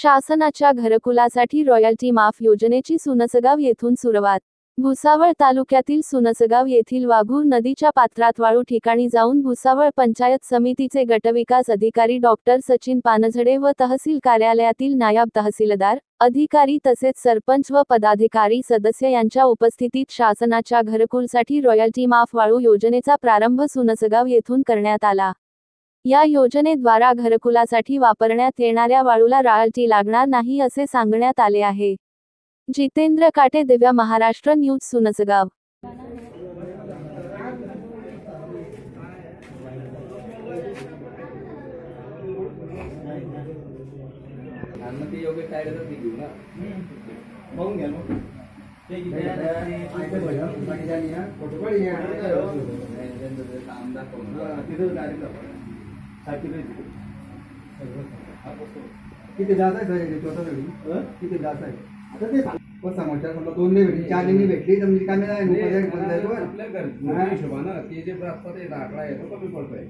शासनाच्या घरकुलासाठी रॉयल्टी माफ योजनेची सुनसगाव येथून सुरुवात। भुसावळ तालुक्यातील सुनसगाव येथील वाघूर नदीच्या पात्रात वाळू ठिकाणी जाऊन भुसावळ पंचायत समितीचे गटविकास अधिकारी डॉक्टर सचिन पानझडे व तहसील कार्यालयातील नायब तहसीलदार, अधिकारी तसेच सरपंच व पदाधिकारी सदस्य यांच्या उपस्थितीत शासनाच्या घरकुलसाठी रॉयल्टी माफ वाळू योजनेचा प्रारंभ सुनसगाव येथून करण्यात आला। या योजनेद्वारा घरकुलासाठी वापरण्यात येणाऱ्या वाळूला रॉयल्टी लागणार नाही असे सांगण्यात आले आहे। जितेंद्र काटे, दिव्य महाराष्ट्र न्यूज, सुनसगाव। किती जात आहे किती जात आहे आता ते समोरच्या समजा 2 नाही भेटली 4 नाही भेटली तर म्हणजे काय नाही आपल्या घर हिशोबानं ते जे प्राप्त ते 10-11 कमी पडतोय।